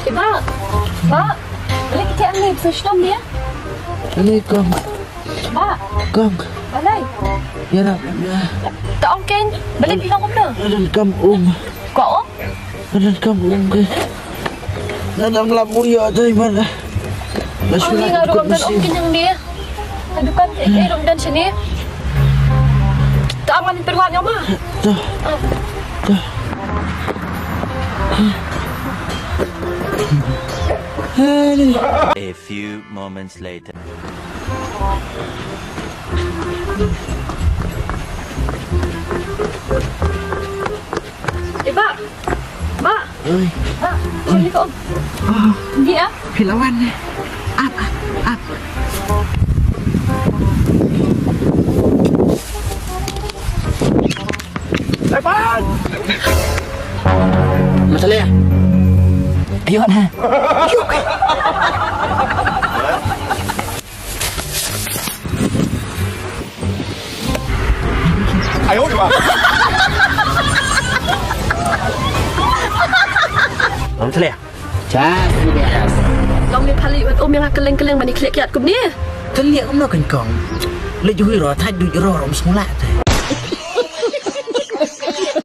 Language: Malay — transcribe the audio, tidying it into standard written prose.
Pak, Pak, balik kita ambil sesuatu dia. Ini kong. Pak, Kong. balai. Ya nak. Ya. Tak ongken, balik bilang kamu dah. Ada kampung. Kok oh? Ada kampung ke. Ada melapur ya dari mana? Oh, ni ngaruh dan ongken yang dia. Adukan hidup dan sini. Tak aman peruan yang mah. Tuh. Tuh. A few moments later. Pak. Pak. Oi. Pak, sini kok. Dia. Hilawan ni. Apa? Apa? Lepas. Masalah ya? Ayo na. Yuk. Ayo coba. Masalah ya? Cak, biasa. Long ni pali buat om yang keleng-keleng mani klik kiat kum ni. Terlihat kamu nak kencang. Lejui roh, tadi duduk roh semula tu.